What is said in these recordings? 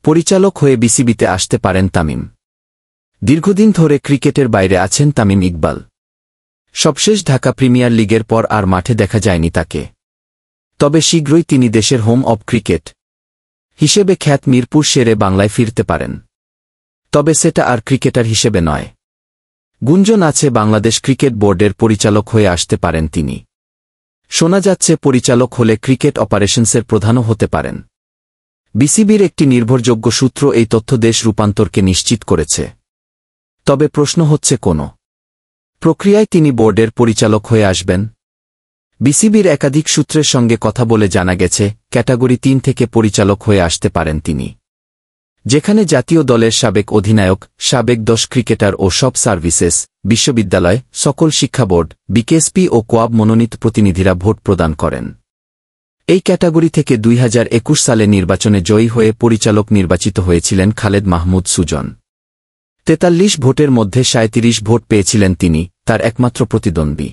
পরিচালক হয়ে বিসিবিতে আসতে পারেন তামিম। দীর্ঘদিন ধরে ক্রিকেটের বাইরে আছেন তামিম ইকবাল। সবশেষ ঢাকা প্রিমিয়ার লিগের পর আর মাঠে দেখা যায়নি তাকে। তবে শীঘ্রই তিনি দেশের হোম অব ক্রিকেট হিসেবে খ্যাত মিরপুর শেরে বাংলায় ফিরতে পারেন। তবে সেটা আর ক্রিকেটার হিসেবে নয়। গুঞ্জন আছে বাংলাদেশ ক্রিকেট বোর্ডের পরিচালক হয়ে আসতে পারেন তিনি। শোনা যাচ্ছে পরিচালক হলে ক্রিকেট অপারেশনসের প্রধানও হতে পারেন। বিসিবির একটি নির্ভরযোগ্য সূত্র এই তথ্য দেশ রূপান্তরকে নিশ্চিত করেছে। তবে প্রশ্ন হচ্ছে কোন প্রক্রিয়ায় তিনি বোর্ডের পরিচালক হয়ে আসবেন। বিসিবির একাধিক সূত্রের সঙ্গে কথা বলে জানা গেছে ক্যাটাগরি 3 থেকে পরিচালক হয়ে আসতে পারেন তিনি, যেখানে জাতীয় দলের সাবেক অধিনায়ক, সাবেক 10 ক্রিকেটার ও সব সার্ভিসেস, বিশ্ববিদ্যালয়, সকল শিক্ষা বোর্ড, বিকেএসপি ও কোয়াব মনোনীত প্রতিনিধিরা ভোট প্রদান করেন। এই ক্যাটাগরি থেকে 2021 সালে নির্বাচনে জয়ী হয়ে পরিচালক নির্বাচিত হয়েছিলেন খালেদ মাহমুদ সুজন। 43 ভোটের মধ্যে 37 ভোট পেয়েছিলেন তিনি, তার একমাত্র প্রতিদ্বন্দ্বী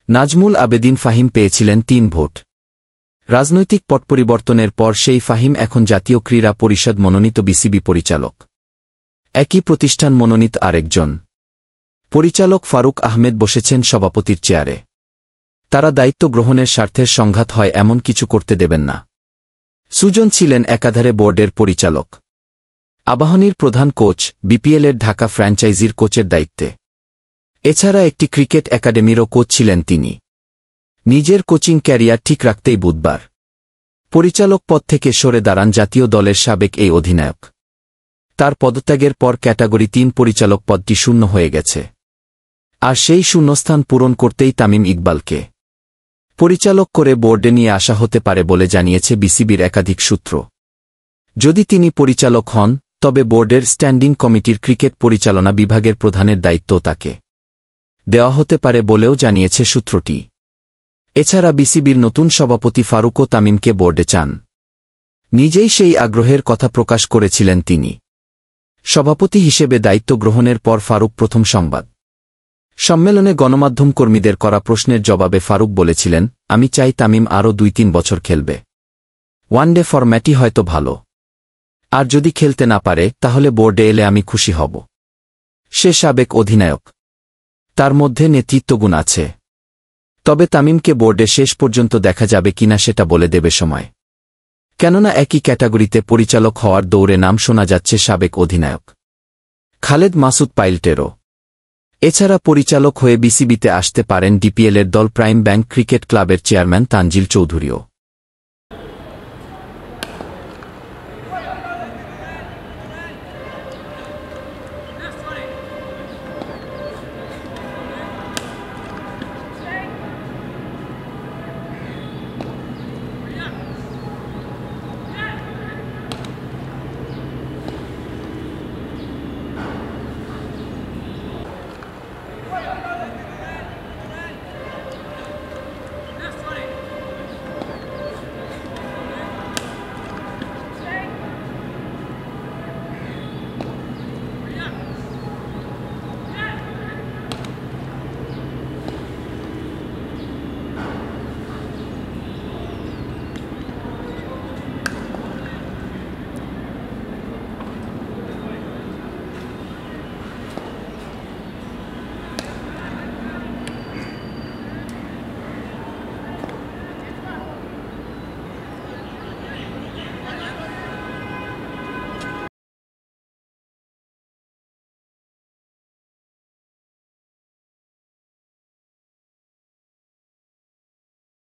নাজমুল আবেদিন ফাহিম পেয়েছিলেন 3 ভোট। রাজনৈতিক পট পরিবর্তনের পর সেই ফাহিম এখন জাতীয় ক্রীড়া পরিষদ মনোনীত বিসিবি পরিচালক। একই প্রতিষ্ঠান মনোনীত আরেকজন পরিচালক ফারুক আহমেদ বসেছেন সভাপতির চেয়ারে। তারা দায়িত্ব গ্রহণের স্বার্থের সংঘাত হয় এমন কিছু করতে দেবেন না। সুজন ছিলেন একাধারে বোর্ডের পরিচালক, আবাহনীর প্রধান কোচ, বিপিএলের ঢাকা ফ্র্যাঞ্চাইজির কোচের দায়িত্বে। এছাড়া একটি ক্রিকেট একাডেমিরও কোচ ছিলেন তিনি। নিজের কোচিং ক্যারিয়ার ঠিক রাখতেই বুধবার পরিচালক পদ থেকে সরে দাঁড়ান জাতীয় দলের সাবেক এই অধিনায়ক। তার পদত্যাগের পর ক্যাটাগরি 3 পরিচালক পদটি শূন্য হয়ে গেছে। আর সেই শূন্যস্থান পূরণ করতেই তামিম ইকবালকে পরিচালক করে বোর্ডে নিয়ে আসা হতে পারে বলে জানিয়েছে বিসিবির একাধিক সূত্র। যদি তিনি পরিচালক হন, তবে বোর্ডের স্ট্যান্ডিং কমিটির ক্রিকেট পরিচালনা বিভাগের প্রধানের দায়িত্বও তাকে দেওয়া হতে পারে বলেও জানিয়েছে সূত্রটি। এছাড়া বিসিবির নতুন সভাপতি ফারুকও তামিমকে বোর্ডে চান। নিজেই সেই আগ্রহের কথা প্রকাশ করেছিলেন তিনি। সভাপতি হিসেবে দায়িত্ব গ্রহণের পর ফারুক প্রথম সংবাদ সম্মেলনে গণমাধ্যম কর্মীদের করা প্রশ্নের জবাবে ফারুক বলেছিলেন, আমি চাই তামিম আরও 2-3 বছর খেলবে। ওয়ানডে ফরম্যাটই হয়তো ভালো। আর যদি খেলতে না পারে তাহলে বোর্ডে এলে আমি খুশি হব। সে সাবেক অধিনায়ক, তার মধ্যে নেতৃত্বগুণ আছে। তবে তামিমকে বোর্ডে শেষ পর্যন্ত দেখা যাবে কিনা সেটা বলে দেবে সময়। কেননা একই ক্যাটাগরিতে পরিচালক হওয়ার দৌড়ে নাম শোনা যাচ্ছে সাবেক অধিনায়ক খালেদ মাসুদ পাইলটেরও। এছাড়া পরিচালক হয়ে বিসিবিতে আসতে পারেন ডিপিএলের দল প্রাইম ব্যাংক ক্রিকেট ক্লাবের চেয়ারম্যান তানজিল চৌধুরীও।